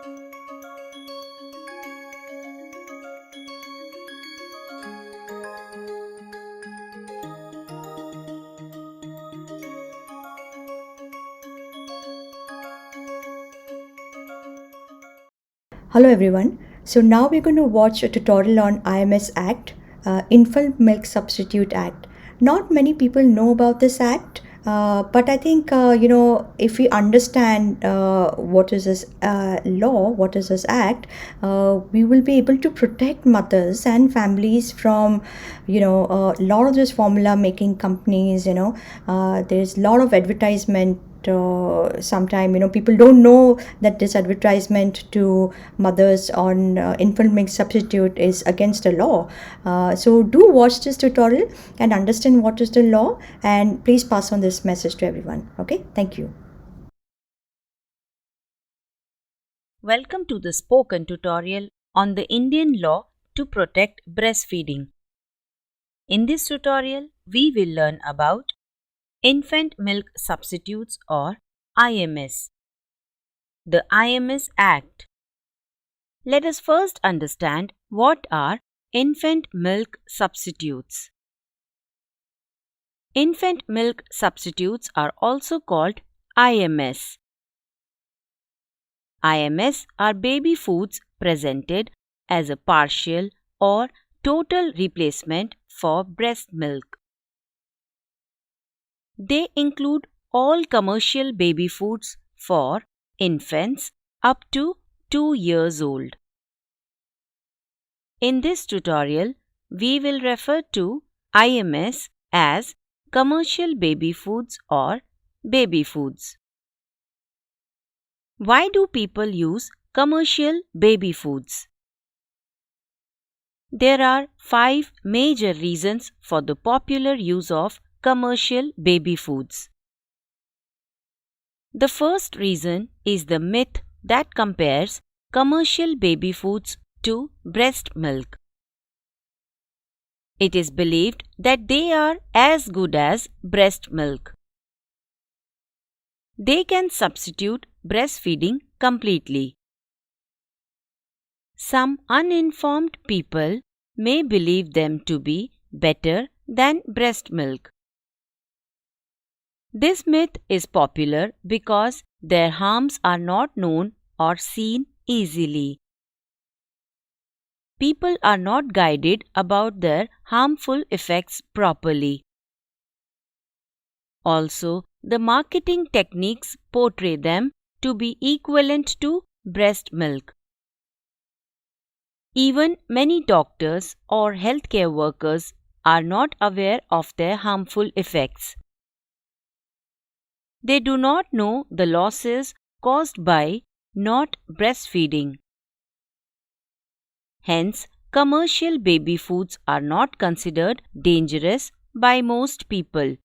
Hello everyone. So now we're going to watch a tutorial on IMS Act, Infant Milk Substitute Act. Not many people know about this act, but I think if we understand what is this law, what is this act, we will be able to protect mothers and families from a lot of this formula making companies. There's a lot of advertisement. Sometime people don't know that this advertisement to mothers on infant milk substitute is against the law. So do watch this tutorial and understand what is the law, and please pass on this message to everyone. Okay, thank you. Welcome to the spoken tutorial on the Indian law to protect breastfeeding. In this tutorial, we will learn about Infant Milk Substitutes or IMS. The IMS Act. Let us first understand what are infant milk substitutes. Infant milk substitutes are also called IMS. IMS are baby foods presented as a partial or total replacement for breast milk. They include all commercial baby foods for infants up to 2 years old. In this tutorial, we will refer to IMS as commercial baby foods or baby foods. Why do people use commercial baby foods? There are 5 major reasons for the popular use of commercial baby foods. The first reason is the myth that compares commercial baby foods to breast milk. It is believed that they are as good as breast milk. They can substitute breastfeeding completely. Some uninformed people may believe them to be better than breast milk. This myth is popular because their harms are not known or seen easily. People are not guided about their harmful effects properly. Also, the marketing techniques portray them to be equivalent to breast milk. Even many doctors or healthcare workers are not aware of their harmful effects. They do not know the losses caused by not breastfeeding. Hence, commercial baby foods are not considered dangerous by most people.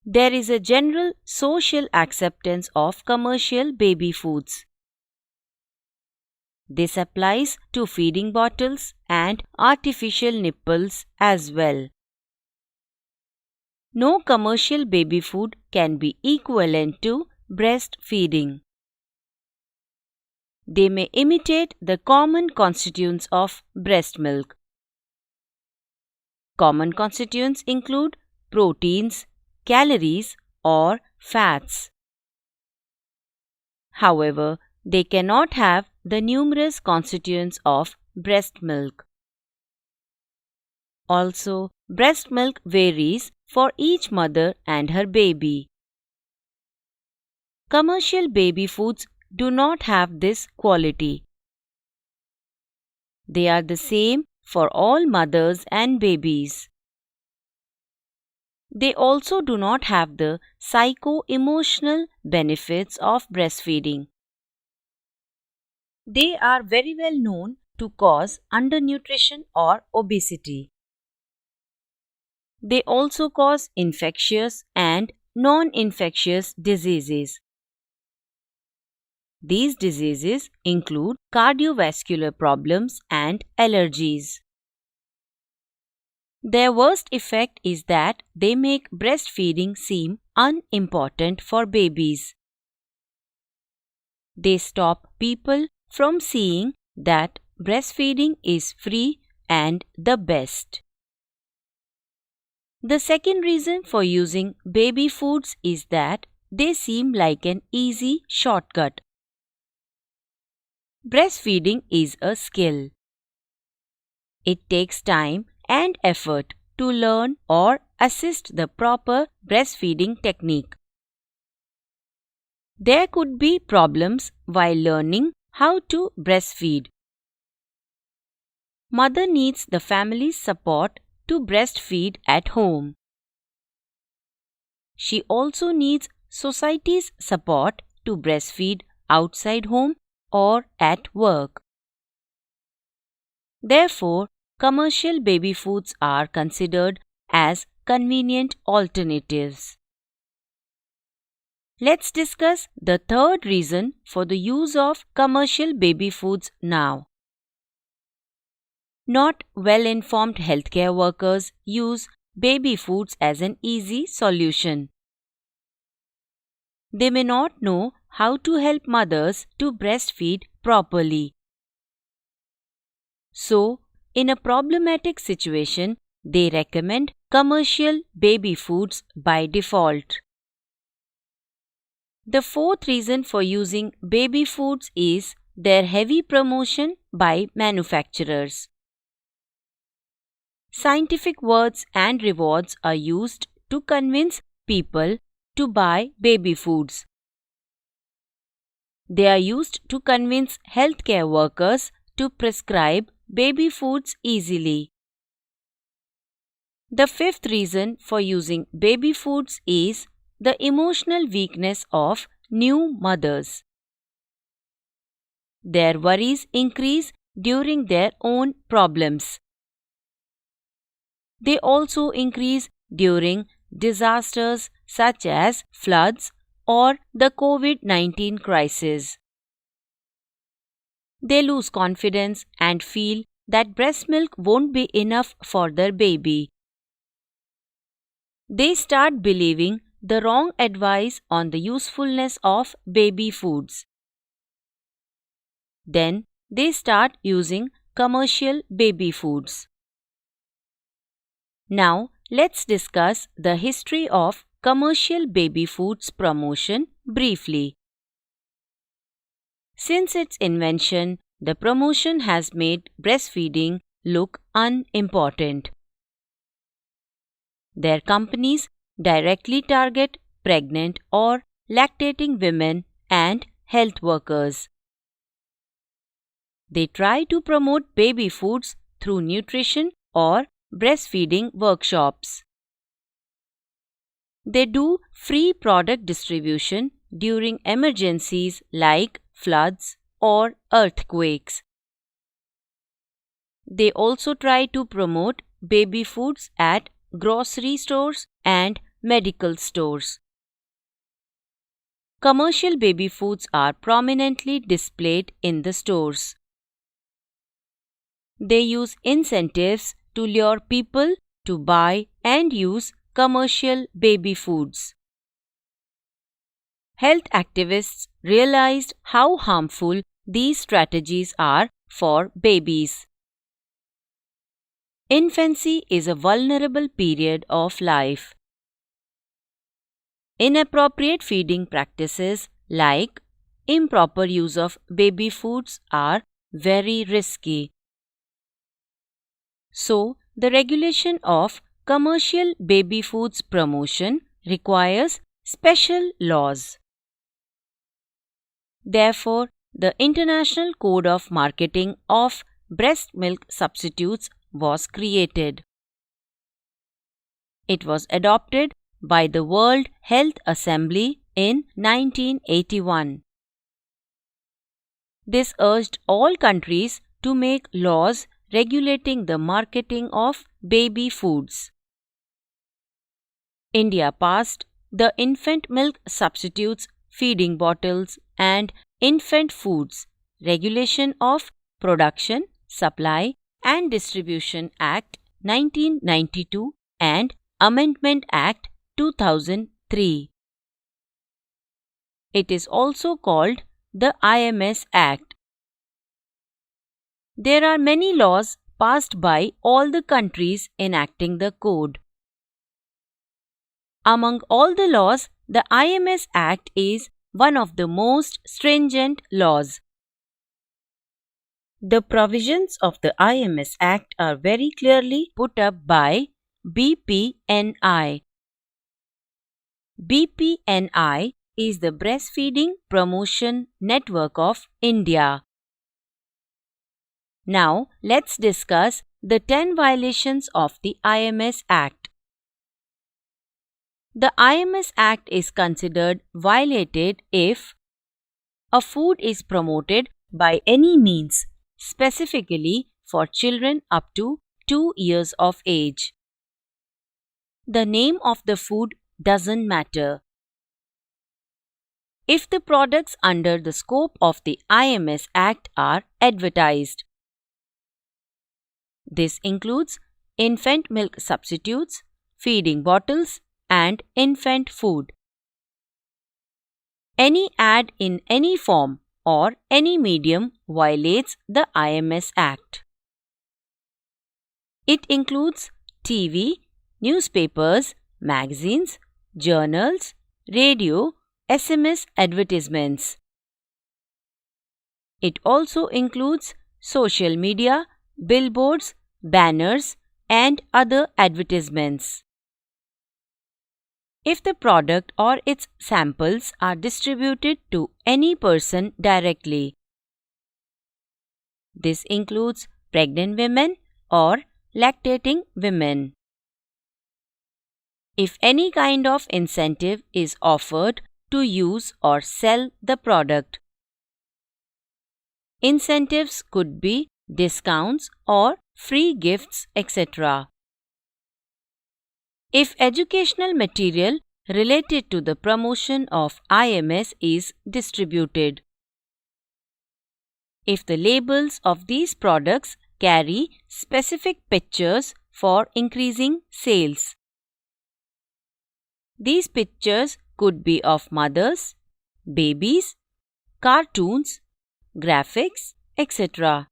There is a general social acceptance of commercial baby foods. This applies to feeding bottles and artificial nipples as well. No commercial baby food can be equivalent to breastfeeding. They may imitate the common constituents of breast milk. Common constituents include proteins, calories, or fats. However, they cannot have the numerous constituents of breast milk. Also, breast milk varies for each mother and her baby. Commercial baby foods do not have this quality. They are the same for all mothers and babies. They also do not have the psycho-emotional benefits of breastfeeding. They are very well known to cause undernutrition or obesity. They also cause infectious and non-infectious diseases. These diseases include cardiovascular problems and allergies. Their worst effect is that they make breastfeeding seem unimportant for babies. they stop people from seeing that breastfeeding is free and the best. The second reason for using baby foods is that they seem like an easy shortcut. Breastfeeding is a skill. It takes time and effort to learn or assist the proper breastfeeding technique. There could be problems while learning how to breastfeed. Mother needs the family's support to breastfeed at home. She also needs society's support to breastfeed outside home or at work. Therefore, commercial baby foods are considered as convenient alternatives. Let's discuss the third reason for the use of commercial baby foods now. Not well-informed healthcare workers use baby foods as an easy solution. They may not know how to help mothers to breastfeed properly. So, in a problematic situation, they recommend commercial baby foods by default. The fourth reason for using baby foods is their heavy promotion by manufacturers. Scientific words and rewards are used to convince people to buy baby foods. They are used to convince healthcare workers to prescribe baby foods easily. The fifth reason for using baby foods is the emotional weakness of new mothers. Their worries increase during their own problems. They also increase during disasters such as floods or the COVID-19 crisis. They lose confidence and feel that breast milk won't be enough for their baby. They start believing the wrong advice on the usefulness of baby foods. Then they start using commercial baby foods. Now let's discuss the history of commercial baby foods promotion briefly. Since its invention, the promotion has made breastfeeding look unimportant. Their companies directly target pregnant or lactating women and health workers. They try to promote baby foods through nutrition or breastfeeding workshops. They do free product distribution during emergencies like floods or earthquakes. They also try to promote baby foods at grocery stores and medical stores. Commercial baby foods are prominently displayed in the stores. They use incentives to lure people to buy and use commercial baby foods. Health activists realized how harmful these strategies are for babies. Infancy is a vulnerable period of life. Inappropriate feeding practices like improper use of baby foods are very risky. So, the regulation of commercial baby foods promotion requires special laws. Therefore, the International Code of Marketing of Breast Milk Substitutes was created. It was adopted by the World Health Assembly in 1981. This urged all countries to make laws regulating the marketing of baby foods. India passed the Infant Milk Substitutes Feeding Bottles and Infant Foods Regulation of Production, Supply and Distribution Act 1992 and Amendment Act 2003. It is also called the IMS Act. There are many laws passed by all the countries enacting the code. Among all the laws, the IMS Act is one of the most stringent laws. The provisions of the IMS Act are very clearly put up by BPNI. BPNI is the Breastfeeding Promotion Network of India. Now, let's discuss the 10 violations of the IMS Act. The IMS Act is considered violated if a food is promoted by any means, specifically for children up to 2 years of age. The name of the food doesn't matter. If the products under the scope of the IMS Act are advertised. This includes infant milk substitutes, feeding bottles, and infant food. Any ad in any form or any medium violates the IMS Act. It includes TV, newspapers, magazines, journals, radio, SMS advertisements. It also includes social media, billboards, banners, and other advertisements. If the product or its samples are distributed to any person directly. This includes pregnant women or lactating women. If any kind of incentive is offered to use or sell the product. Incentives could be discounts or free gifts, etc. If educational material related to the promotion of IMS is distributed. If the labels of these products carry specific pictures for increasing sales. These pictures could be of mothers, babies, cartoons, graphics, etc.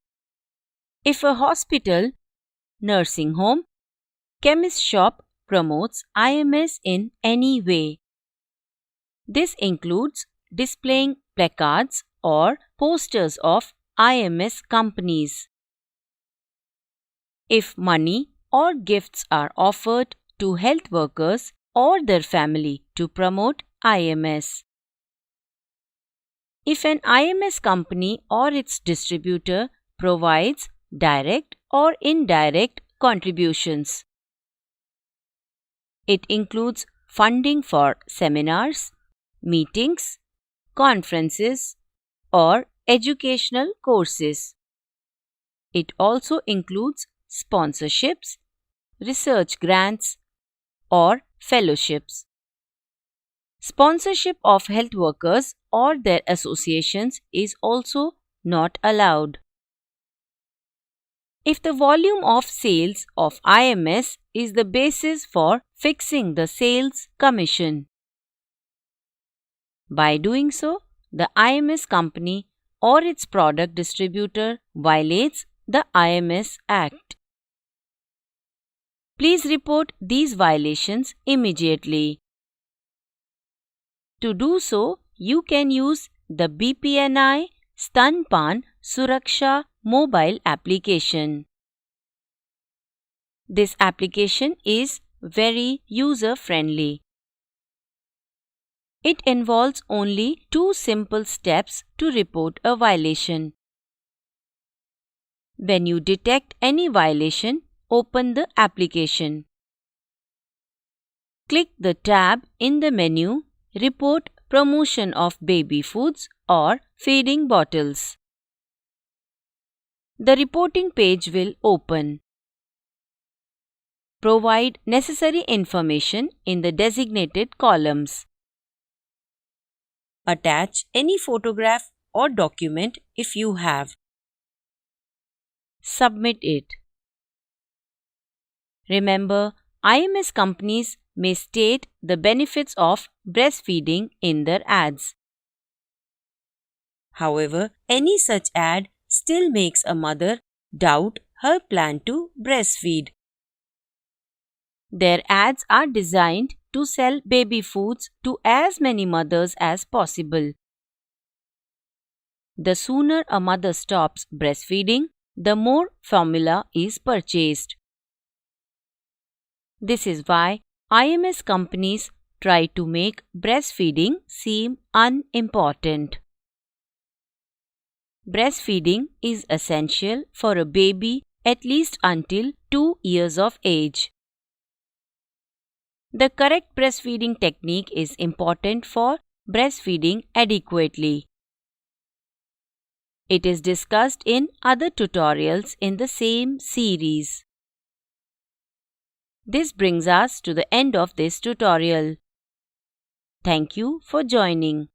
If a hospital, nursing home, chemist shop promotes IMS in any way. This includes displaying placards or posters of IMS companies. If money or gifts are offered to health workers or their family to promote IMS. If an IMS company or its distributor provides direct or indirect contributions. It includes funding for seminars, meetings, conferences, or educational courses. It also includes sponsorships, research grants, or fellowships. Sponsorship of health workers or their associations is also not allowed. If the volume of sales of IMS is the basis for fixing the sales commission. By doing so, the IMS company or its product distributor violates the IMS Act. Please report these violations immediately. To do so, you can use the BPNI Stanpan Suraksha mobile application. This application is very user-friendly. It involves only 2 simple steps to report a violation. When you detect any violation, open the application. Click the tab in the menu Report Promotion of Baby Foods or Feeding Bottles. The reporting page will open. Provide necessary information in the designated columns. Attach any photograph or document if you have. Submit it. Remember, IMS companies may state the benefits of breastfeeding in their ads. However, any such ad still makes a mother doubt her plan to breastfeed. Their ads are designed to sell baby foods to as many mothers as possible. The sooner a mother stops breastfeeding, the more formula is purchased. This is why IMS companies try to make breastfeeding seem unimportant. Breastfeeding is essential for a baby at least until 2 years of age. The correct breastfeeding technique is important for breastfeeding adequately. It is discussed in other tutorials in the same series. This brings us to the end of this tutorial. Thank you for joining.